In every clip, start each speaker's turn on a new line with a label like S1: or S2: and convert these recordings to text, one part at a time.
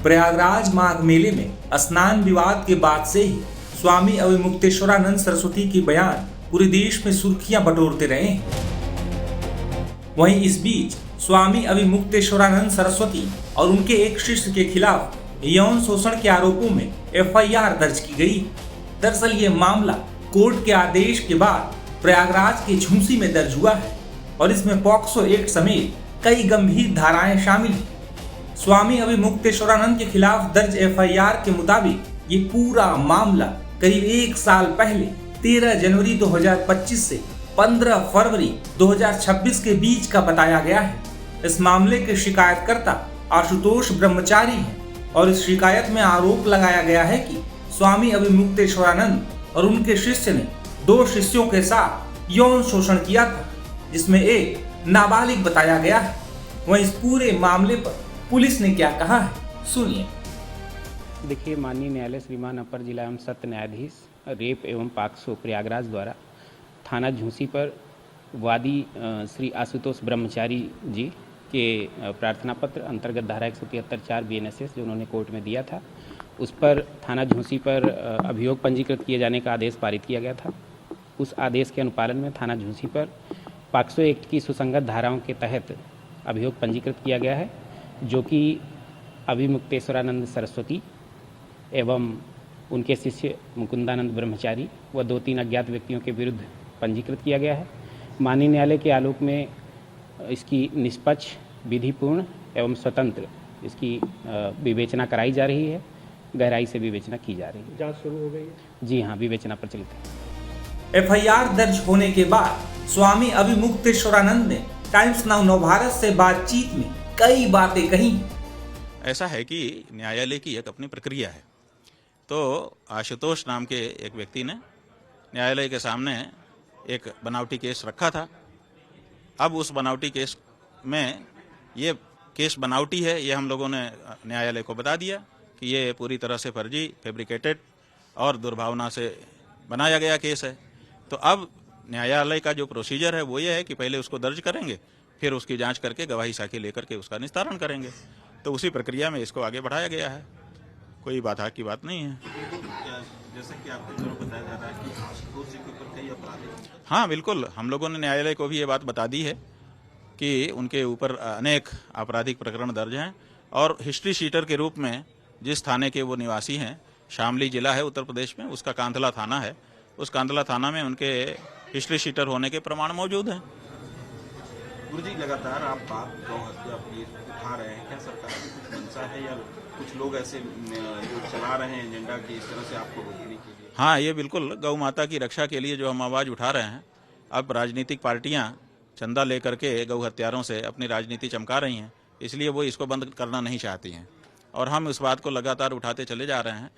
S1: प्रयागराज माघ मेले में स्नान विवाद के बाद से ही स्वामी अविमुक्तेश्वरानंद सरस्वती के बयान पूरे देश में सुर्खियां बटोरते रहे हैं। वहीं इस बीच स्वामी अविमुक्तेश्वरानंद सरस्वती और उनके एक शिष्य के खिलाफ यौन शोषण के आरोपों में एफआईआर दर्ज की गई। दरअसल ये मामला कोर्ट के आदेश के बाद प्रयागराज के झुंसी में दर्ज हुआ है और इसमें पॉक्सो एक्ट समेत कई गंभीर धाराएं शामिल हैं। स्वामी अविमुक्तेश्वरानंद के खिलाफ दर्ज एफआईआर के मुताबिक ये पूरा मामला करीब एक साल पहले 13 जनवरी 2025 से 15 फरवरी 2026 के बीच का बताया गया है। इस मामले के शिकायतकर्ता आशुतोष ब्रह्मचारी हैं और इस शिकायत में आरोप लगाया गया है कि स्वामी अविमुक्तेश्वरानंद और उनके शिष्य ने 2 शिष्यों के साथ यौन शोषण किया था, जिसमें एक नाबालिग बताया गया है। वहीं इस पूरे मामले पर पुलिस ने क्या कहा है, सुनिए।
S2: देखिए, माननीय न्यायालय श्रीमान अपर जिला एवं सत्र न्यायाधीश रेप एवं पॉक्सो प्रयागराज द्वारा थाना झूंसी पर वादी श्री आशुतोष ब्रह्मचारी जी के प्रार्थना पत्र अंतर्गत धारा 173(4) BNSS जो उन्होंने कोर्ट में दिया था, उस पर थाना झूंसी पर अभियोग पंजीकृत किए जाने का आदेश पारित किया गया था। उस आदेश के अनुपालन में थाना झूंसी पर पॉक्सो एक्ट की सुसंगत धाराओं के तहत अभियोग पंजीकृत किया गया है, जो कि अविमुक्तेश्वरानंद सरस्वती एवं उनके शिष्य मुकुंदानंद ब्रह्मचारी व 2-3 अज्ञात व्यक्तियों के विरुद्ध पंजीकृत किया गया है। माननीय न्यायालय के आलोक में इसकी निष्पक्ष, विधिपूर्ण एवं स्वतंत्र इसकी विवेचना कराई जा रही है, गहराई से विवेचना की जा रही है।
S3: जांच शुरू हो गई है?
S2: जी हाँ, विवेचना प्रचलित है।
S1: एफआईआर दर्ज होने के बाद स्वामी अविमुक्तेश्वरानंद ने टाइम्स नाउ नवभारत से बातचीत में कई बातें कही।
S4: ऐसा है कि न्यायालय की एक अपनी प्रक्रिया है। तो आशुतोष नाम के एक व्यक्ति ने न्यायालय के सामने एक बनावटी केस रखा था। अब उस बनावटी केस में ये केस बनावटी है, ये हम लोगों ने न्यायालय को बता दिया कि ये पूरी तरह से फर्जी, फैब्रिकेटेड और दुर्भावना से बनाया गया केस है। तो अब न्यायालय का जो प्रोसीजर है वो ये है कि पहले उसको दर्ज करेंगे, फिर उसकी जांच करके गवाही साखी लेकर के उसका निस्तारण करेंगे। तो उसी प्रक्रिया में इसको आगे बढ़ाया गया है, कोई बाधा की बात नहीं है।
S5: जैसे कि आपको जो बताया जा रहा है कि आशुतोष जी के ऊपर कई अपराध हैं।
S4: हाँ बिल्कुल, हम लोगों ने न्यायालय को भी ये बात बता दी है कि उनके ऊपर अनेक आपराधिक प्रकरण दर्ज हैं और हिस्ट्री शीटर के रूप में जिस थाने के वो निवासी हैं, शामली जिला है उत्तर प्रदेश में, उसका कांधला थाना है, उस कांधला थाना में उनके हिस्ट्री शीटर होने के प्रमाण मौजूद हैं।
S5: गुरुजी, लगातार आप बात गौ हत्या उठा रहे हैं, क्या सरकार की कुछ मंशा है या कुछ लोग ऐसे जो चला रहे हैं एजेंडा की इस तरह से आपको रोकने के लिए?
S4: हाँ, ये बिल्कुल गौ माता की रक्षा के लिए जो हम आवाज़ उठा रहे हैं। अब राजनीतिक पार्टियां चंदा लेकर के गौ हत्यारों से अपनी राजनीति चमका रही हैं, इसलिए वो इसको बंद करना नहीं चाहती हैं और हम इस बात को लगातार उठाते चले जा रहे हैं।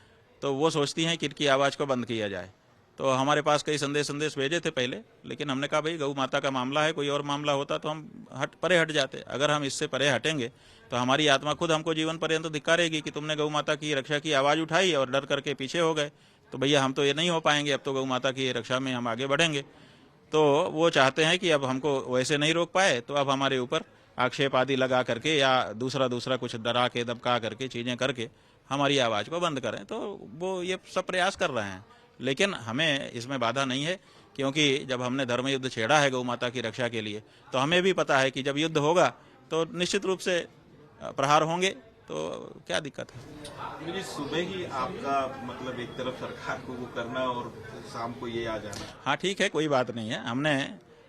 S4: तो वो सोचती हैं कि इनकी आवाज़ को बंद किया जाए। तो हमारे पास कई संदेश भेजे थे पहले, लेकिन हमने कहा भाई गौ माता का मामला है, कोई और मामला होता तो हम परे हट जाते। अगर हम इससे परे हटेंगे तो हमारी आत्मा खुद हमको जीवन पर्यंत धिक्कारेगी कि तुमने गौ माता की रक्षा की आवाज़ उठाई और डर करके पीछे हो गए। तो भैया हम तो ये नहीं हो पाएंगे, अब तो गौ माता की रक्षा में हम आगे बढ़ेंगे। तो वो चाहते हैं कि अब हमको वैसे नहीं रोक पाए तो अब हमारे ऊपर आक्षेप आदि लगा करके या दूसरा कुछ डरा के धमका करके चीज़ें करके हमारी आवाज़ को बंद करें। तो वो ये सब प्रयास कर रहे हैं, लेकिन हमें इसमें बाधा नहीं है, क्योंकि जब हमने धर्म युद्ध छेड़ा है गौ माता की रक्षा के लिए तो हमें भी पता है कि जब युद्ध होगा तो निश्चित रूप से प्रहार होंगे, तो क्या दिक्कत है।
S5: मुझे सुबह ही आपका मतलब एक तरफ सरकार को वो करना और शाम को ये आ जाना।
S4: हाँ ठीक है, कोई बात नहीं है। हमने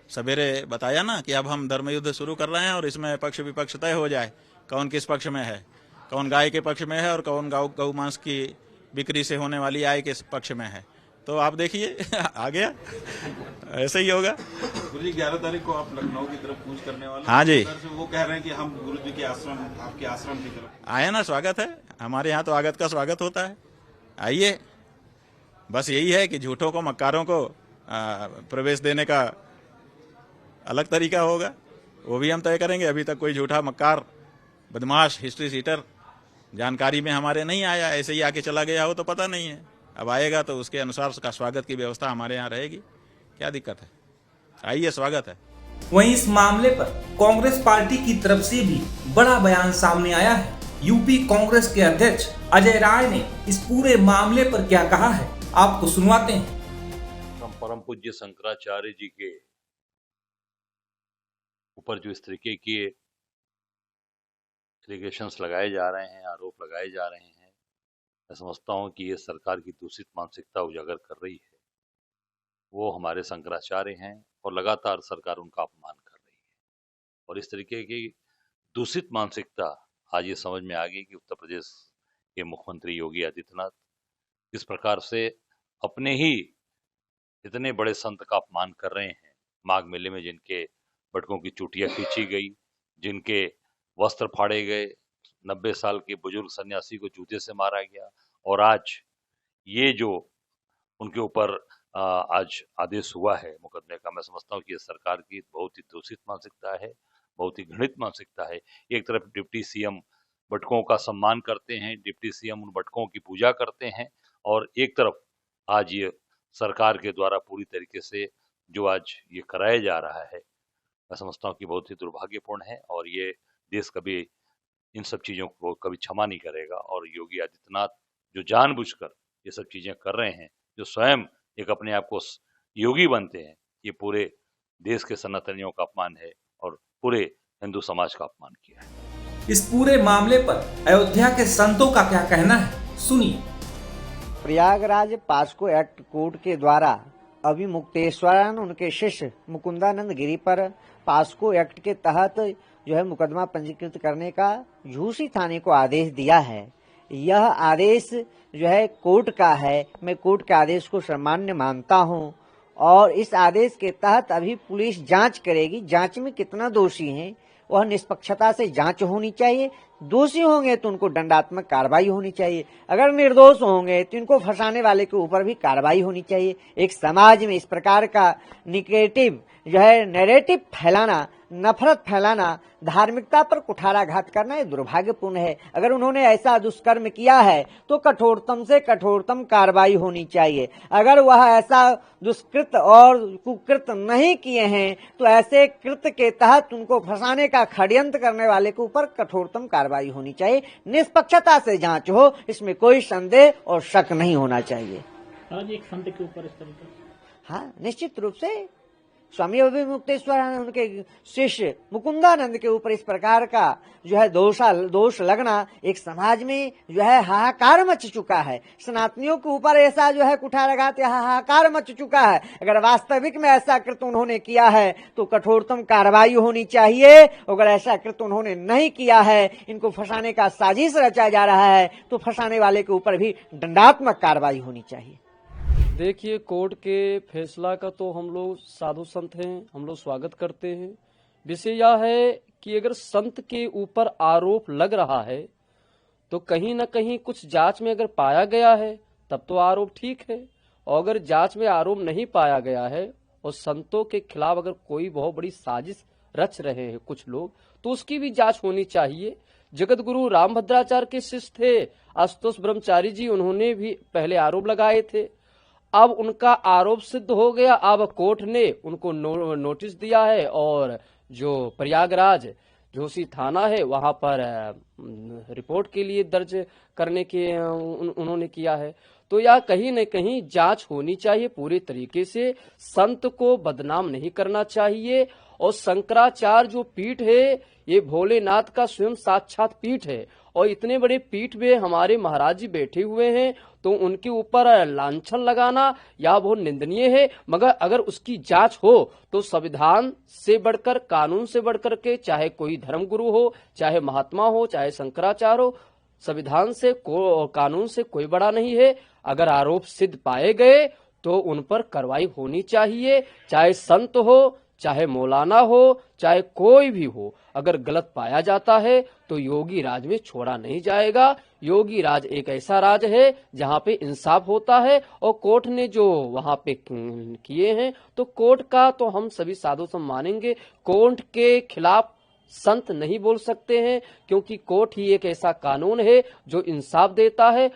S4: सवेरे बताया ना कि अब हम धर्म युद्ध शुरू कर रहे हैं और इसमें पक्ष विपक्ष तय हो जाए, कौन किस पक्ष में है, कौन गाय के पक्ष में है और कौन गौ मांस की बिक्री से होने वाली आय के पक्ष में है। तो आप देखिए आ गया, ऐसे ही होगा।
S5: गुरुजी, 11 तारीख को आप लखनऊ की तरफ कूच करने वाले?
S4: हाँ जी,
S5: वो कह रहे हैं कि हम गुरुजी के आश्रम, आपके आश्रम की तरफ
S4: आए ना। स्वागत है, हमारे यहाँ तो आगत का स्वागत होता है, आइए। बस यही है कि झूठों को, मक्कारों को प्रवेश देने का अलग तरीका होगा, वो भी हम तय करेंगे। अभी तक कोई झूठा, मक्कार, बदमाश, हिस्ट्री सीटर जानकारी में हमारे नहीं आया। ऐसे ही आके चला गया हो तो पता नहीं है, अब आएगा तो उसके अनुसार उसका स्वागत की व्यवस्था हमारे यहाँ रहेगी। क्या दिक्कत है, आइए, स्वागत है।
S1: वहीं इस मामले पर कांग्रेस पार्टी की तरफ से भी बड़ा बयान सामने आया है यूपी कांग्रेस के अध्यक्ष अजय राय ने इस पूरे मामले पर क्या कहा है, आपको सुनवाते हैं।
S3: हम परम पूज्य शंकराचार्य जी के ऊपर जो इस तरीके के एलिगेशंस लगाए जा रहे हैं, आरोप लगाए जा रहे हैं, मैं समझता हूं कि ये सरकार की दूषित मानसिकता उजागर कर रही है। वो हमारे शंकराचार्य हैं और लगातार सरकार उनका अपमान कर रही है। और इस तरीके की दूषित मानसिकता आज ये समझ में आ गई कि उत्तर प्रदेश के मुख्यमंत्री योगी आदित्यनाथ किस प्रकार से अपने ही इतने बड़े संत का अपमान कर रहे हैं। माघ मेले में जिनके बटकों की चूटियां खींची गई, जिनके वस्त्र फाड़े गए, 90 साल के बुजुर्ग सन्यासी को जूते से मारा गया, और आज ये जो उनके ऊपर आज आदेश हुआ है मुकदमे का, मैं समझता हूँ कि ये सरकार की बहुत ही दूषित मानसिकता है, बहुत ही घृणित मानसिकता है। एक तरफ डिप्टी सीएम बटकों का सम्मान करते हैं, डिप्टी सीएम उन बटकों की पूजा करते हैं, और एक तरफ आज ये सरकार के द्वारा पूरी तरीके से जो आज ये कराया जा रहा है, मैं समझता हूँ कि बहुत ही दुर्भाग्यपूर्ण है। और ये देश कभी इन सब चीज़ों को कभी क्षमा नहीं करेगा। और योगी आदित्यनाथ जो जानबूझकर ये सब चीज़ें कर रहे हैं, जो स्वयं एक अपने आप को योगी बनते हैं, ये पूरे देश के सनातनियों का अपमान है और पूरे हिंदू समाज का अपमान किया है।
S1: इस पूरे मामले पर अयोध्या के संतों का क्या कहना है, सुनिए।
S6: प्रयागराज पास्को एक्ट कोर्ट के द्वारा अभी मुक्तेश्वरानंद उनके शिष्य मुकुंदानंद गिरी पर पास्को एक्ट के तहत जो है मुकदमा पंजीकृत करने का झूसी थाने को आदेश दिया है। यह आदेश जो है कोर्ट का है। मैं कोर्ट के आदेश को सामान्य मानता हूं और इस आदेश के तहत अभी पुलिस जांच करेगी। जांच में कितना दोषी हैं वह निष्पक्षता से जांच होनी चाहिए। दोषी होंगे तो उनको दंडात्मक कार्रवाई होनी चाहिए, अगर निर्दोष होंगे तो इनको फंसाने वाले के ऊपर भी कार्रवाई होनी चाहिए। एक समाज में इस प्रकार का निगेटिव जो है नैरेटिव फैलाना, नफरत फैलाना, धार्मिकता पर कुठाराघात करना, ये दुर्भाग्यपूर्ण है। अगर उन्होंने ऐसा दुष्कर्म किया है तो कठोरतम से कठोरतम कार्रवाई होनी चाहिए। अगर वह ऐसा दुष्कृत और कुकृत नहीं किए हैं तो ऐसे कृत्य के तहत उनको फंसाने का षड्यंत्र करने वाले के ऊपर कठोरतम कार्रवाई होनी चाहिए। निष्पक्षता से जांच हो, इसमें कोई संदेह और शक नहीं होना चाहिए।
S7: आज एक संत के ऊपर इस तरीके से,
S6: हाँ, निश्चित रूप से स्वामी अभिमुक्तेश्वरानंद उनके शिष्य मुकुंदानंद के ऊपर इस प्रकार का जो है दोष लगना एक समाज में जो है हाहाकार मच चुका है। सनातनियों के ऊपर ऐसा जो है कुठाराघात हाहाकार मच चुका है। अगर वास्तविक में ऐसा कृत्य उन्होंने किया है तो कठोरतम कार्रवाई होनी चाहिए। अगर ऐसा कृत्य उन्होंने नहीं किया है, इनको फंसाने का साजिश रचा जा रहा है, तो फंसाने वाले के ऊपर भी दंडात्मक कार्रवाई होनी चाहिए।
S7: देखिए कोर्ट के फैसला का तो हम लोग साधु संत हैं, हम लोग स्वागत करते हैं। विषय यह है कि अगर संत के ऊपर आरोप लग रहा है तो कहीं न कहीं कुछ जांच में अगर पाया गया है तब तो आरोप ठीक है, और अगर जांच में आरोप नहीं पाया गया है और संतों के खिलाफ अगर कोई बहुत बड़ी साजिश रच रहे हैं कुछ लोग, तो उसकी भी जांच होनी चाहिए। जगत गुरु रामभद्राचार्य के शिष्य थे आशुतोष ब्रह्मचारी जी, उन्होंने भी पहले आरोप लगाए थे। अब उनका आरोप सिद्ध हो गया, अब कोर्ट ने उनको नोटिस दिया है और जो प्रयागराज जोशी थाना है वहां पर रिपोर्ट के लिए दर्ज करने के उन्होंने किया है। तो यह कहीं न कहीं जांच होनी चाहिए पूरे तरीके से। संत को बदनाम नहीं करना चाहिए। और शंकराचार्य जो पीठ है ये भोलेनाथ का स्वयं साक्षात पीठ है, और इतने बड़े पीठ में हमारे महाराज जी बैठे हुए हैं, तो उनके ऊपर लांछन लगाना यह बहुत निंदनीय है। मगर अगर उसकी जांच हो तो संविधान से बढ़कर, कानून से बढ़कर के, चाहे कोई धर्मगुरु हो, चाहे महात्मा हो, चाहे शंकराचार्य हो, संविधान से कानून से कोई बड़ा नहीं है। अगर आरोप सिद्ध पाए गए तो उन पर कार्रवाई होनी चाहिए, चाहे संत हो, चाहे मौलाना हो, चाहे कोई भी हो। अगर गलत पाया जाता है तो योगी राज में छोड़ा नहीं जाएगा। योगी राज एक ऐसा राज है जहां पे इंसाफ होता है, और कोर्ट ने जो वहां पे किए हैं तो कोर्ट का तो हम सभी साधु संत मानेंगे। कोर्ट के खिलाफ संत नहीं बोल सकते हैं, क्योंकि कोर्ट ही एक ऐसा कानून है जो इंसाफ देता है,